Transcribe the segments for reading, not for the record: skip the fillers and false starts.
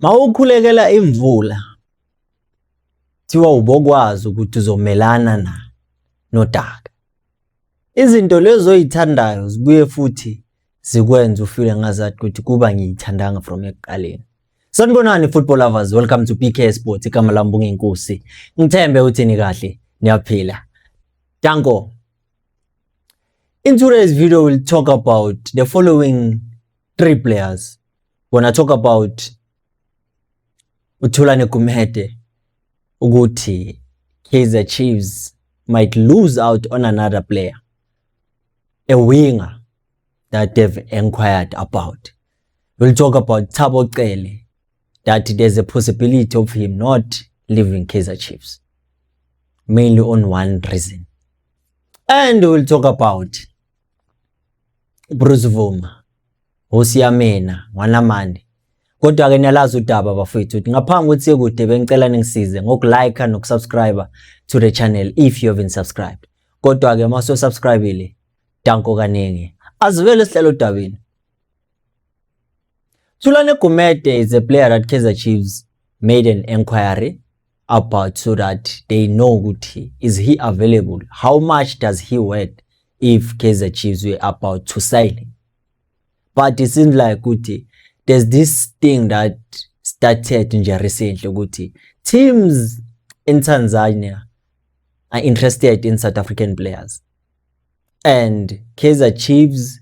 Mawukhulekela imvula thiwa ubokwazi ukuthi uzomelana nodaka. Izinto lezo oyithandayo zibuye futhi zikwenza ufile ngazathi ukuthi kuba ngiyithandanga from ekuqaleni. Sanibonani football lovers, welcome to PK Sports. Igama lami Mbonga Inkosi. Ngithembe ukuthi ni kahle, niyaphila. Danko. In today's video we'll talk about the following 3 players. When I talk about Thulani Gumede, ukuthi Kaizer Chiefs might lose out on another player, a winger that they've inquired about. We'll talk about Thabo Cele, that there's a possibility of him not leaving Kaizer Chiefs, mainly on one reason. And we'll talk about Bruce Vuma, Osiyamena, Wanamandi. Kodwa ke niyalazi udaba bafethu ukuthi ngaphambi ukuthi sekude bengicela ningisize ngokulike nokusubscribe to the channel if you haven't subscribed. Kodwa ke maso subscribe danko kaningi. Asivele sihlelo dabini. Thulani Gumede is a player that Kaizer Chiefs made an inquiry about so that they know ukuthi is he available, how much does he worth if Kaizer Chiefs were about to sign him. But it seems like ukuthi there's this thing that started recently ukuthi teams in Tanzania are interested in South African players, and Kaizer Chiefs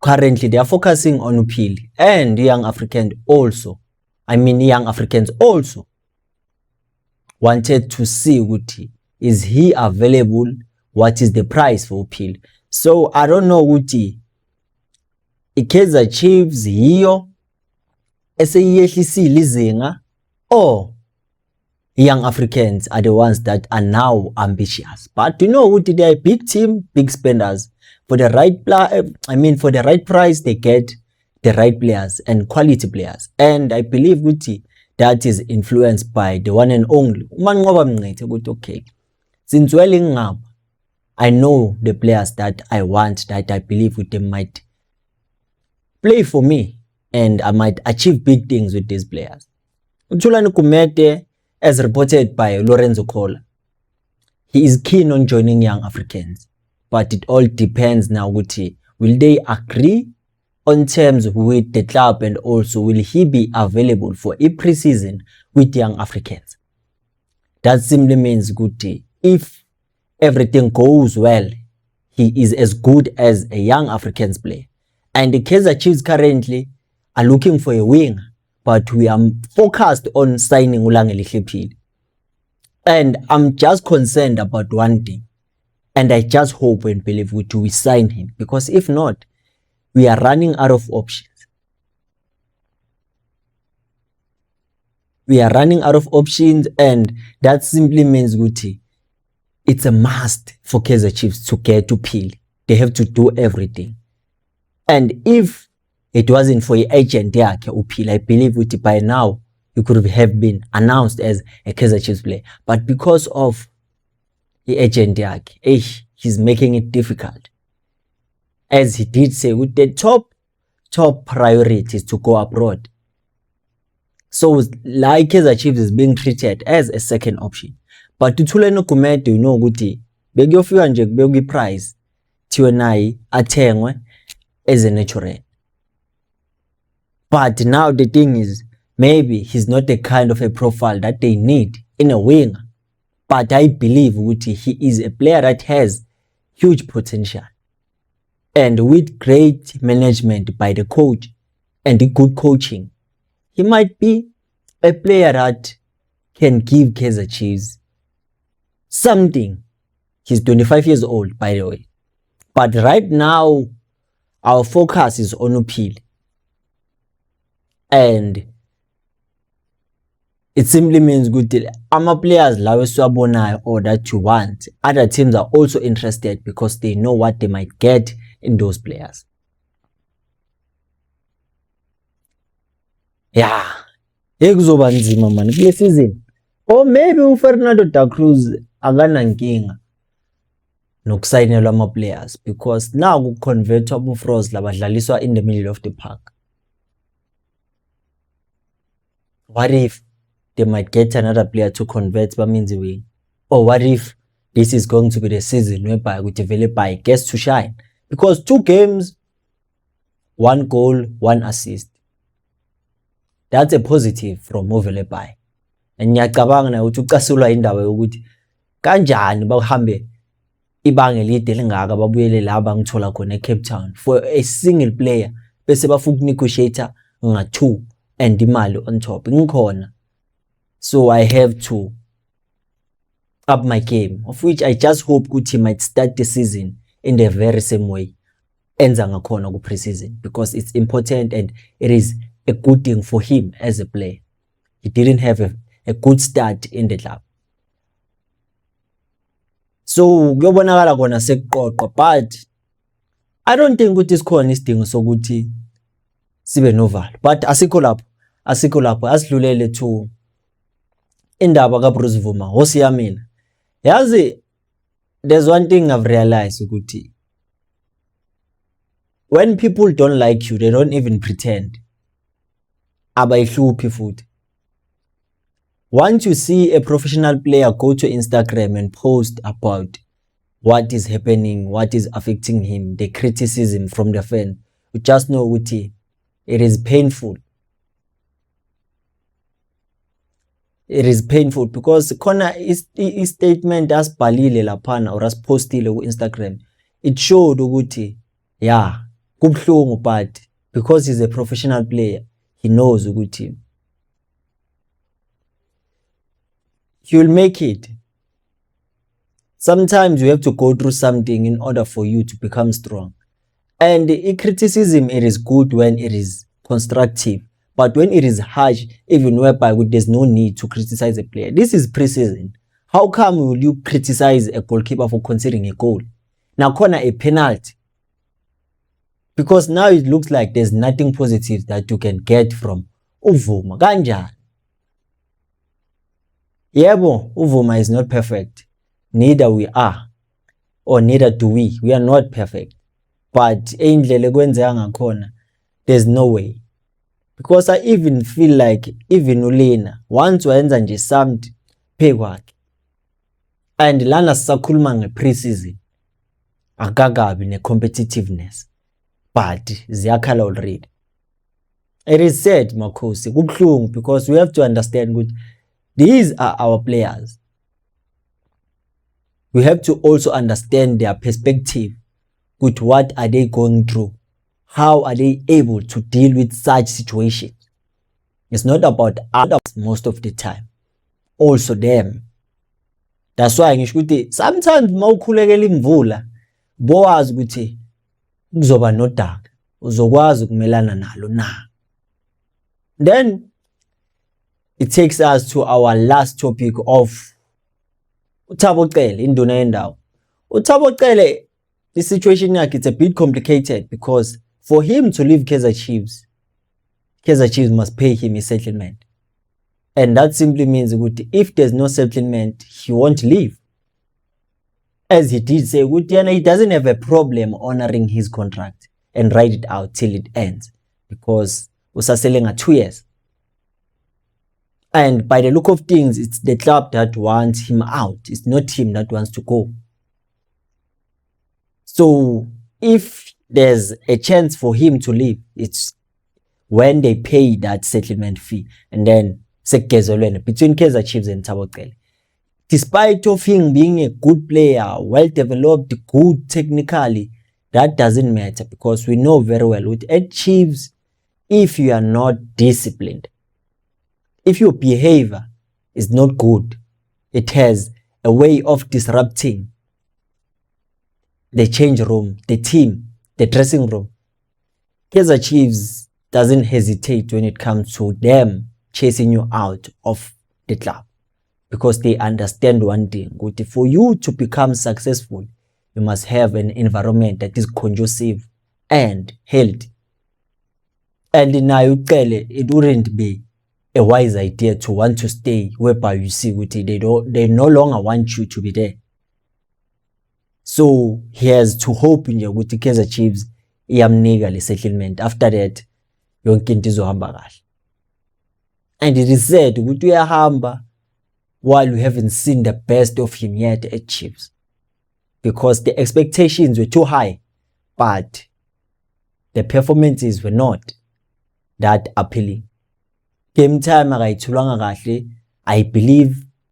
currently they are focusing on Upili and young Africans also. Young Africans also wanted to see ukuthi is he available, what is the price for Upili. So I don't know ukuthi Kaizer Chiefs hiyo eseyehlisile izinga or young Africans are the ones that are now ambitious. But you know what, they are a big team, big spenders. For the right for the right price they get the right players and quality players. And I believe ukuthi that is influenced by the one and only Umanqoba Mngqethe ukuthi okay, since ngapha I know the players that I want, that I believe with them might play for me and I might achieve big things with these players. Thulani Gumede, as reported by Lorenzo Kola, he is keen on joining young Africans, but it all depends now ukuthi will they agree on terms with the club, and also will he be available for a pre-season with young Africans. That simply means ukuthi if everything goes well, he is as good as a young Africans player. And the Kaizer Chiefs currently are looking for a winger, but we are focused on signing Ulangile Hlephile. And I'm just concerned about one thing, and I just hope and believe we sign him, because if not, we are running out of options. We are running out of options, and that simply means Guti, it's a must for Kaizer Chiefs to get to Upili. They have to do everything. And if it wasn't for the agent yakhe Upili, I believe that by now he could have been announced as a Kaizer Chiefs player. But because of the agent yakhe, he's making it difficult. As he did say, with the top priority is to go abroad. So like Kaizer Chiefs is being treated as a second option. But to Thulani Gumede, you know ukuthi bekuyofika nje kubekwa iprice thiwe nayi athengwe as a natural. But now the thing is, maybe he's not the kind of a profile that they need in a winger. But I believe that he is a player that has huge potential. And with great management by the coach and the good coaching, he might be a player that can give Kaizer Chiefs something. He's 25 years old, by the way. But right now, our focus is on Upili. And it simply means good deal. Players lawe or that you want. Other teams are also interested because they know what they might get in those players. Yeah. Ekuzoba nzima man kule season. Or maybe Fernando da Cruz akanankinga nokusayinelwa ama players, because now ku convert abo Frost labadlaliswa in the middle of the park. what if they might get another player to convert Bamenzi wing? Or what if this is going to be the season whereby we develop by gets to shine? Because 2 games, 1 goal, 1 assist. That's a positive from Movelepai. And ngiyacabanga na ukuthi ucasulwa indaba yokuthi kanjani bahambe ibanga elide lengaka babuyele la bangithola khona eCape Town for a single player bese bafuna negotiator nga2 and imali on top ngikhona. So I have to up my game, of which I just hope ukuthi he might start the season in the very same way enza ngakhona ku pre-season, because it's important and it is a good thing for him as a player. He didn't have a good start in the club. So kuyobonakala kona sekuqoqwa, but I don't think ukuthi sikhona isidingo sokuthi sibe novalo. But asikho lapho asidlulele to indaba kaBruce Vuma. Hosi yamina yazi, there's one thing I've realized ukuthi when people don't like you, they don't even pretend. Abayihluphi futhi. Once you see a professional player go to Instagram and post about what is happening, what is affecting him, the criticism from the fan, you just know ukuthi it is painful. It is painful because khona is statement asibhalile laphana or asipostile ku Instagram, it showed ukuthi yeah kubhlungu, but because he's a professional player, he knows ukuthi he will make it. Sometimes you have to go through something in order for you to become strong. And criticism, it is good when it is constructive, but when it is harsh, even whereby there's no need to criticize a player. This is pre-season. How come will you criticize a goalkeeper for conceding a goal? Now corner a penalty. Because now it looks like there's nothing positive that you can get from Uvuma. Kanjani? Yebo, Uvuma is not perfect. Neither we are. Or neither do we. We are not perfect. But indlela kwenzeka ngakhona, there's no way. Because I even feel like even Ulena once wenza nje something phe kwakhe. And lana sisakhuluma nge-pre-season akakabi ne-competitiveness, but ziyakhala already. It is sad makhosi kubhlungu, because we have to understand ukuthi these are our players. We have to also understand their perspective with what are they going through. How are they able to deal with such situations? It's not about us most of the time. Also them. That's why ngisho ukuthi sometimes mawukhulekela imvula bowazi ukuthi kuzoba nodaka, uzokwazi ukumelana nalo na. Then it takes us to our last topic of uThabo Cele, induna yendawo. uThabo Cele, the situation yakhe, it's a bit complicated because for him to leave Kaizer Chiefs must pay him a settlement. And that simply means that if there's no settlement, he won't leave. As he did say, he doesn't have a problem honoring his contract and ride it out till it ends, because usaselenga 2 years. And by the look of things, it's the club that wants him out. It's not him that wants to go. So if there's a chance for him to leave, it's when they pay that settlement fee. And then between Kaizer Chiefs and Thabo Cele. Despite of him being a good player, well developed, good technically, that doesn't matter, because we know very well with Chiefs, if you are not disciplined, if your behavior is not good, it has a way of disrupting the change room, the team, the dressing room. Kaizer Chiefs doesn't hesitate when it comes to them chasing you out of the club, because they understand one thing: for you to become successful, you must have an environment that is conducive and healthy. And now it wouldn't be a wise idea to want to stay whereby you see they no longer want you to be there. So he has to hope in your Kaizer Chiefs iyamnika le settlement. After that, yonke into izohamba kahle. and it is said ukuthi uyahamba while we haven't seen the best of him yet at Chiefs, because the expectations were too high, but the performances were not that appealing. Game time akayithulanga kahle. I believe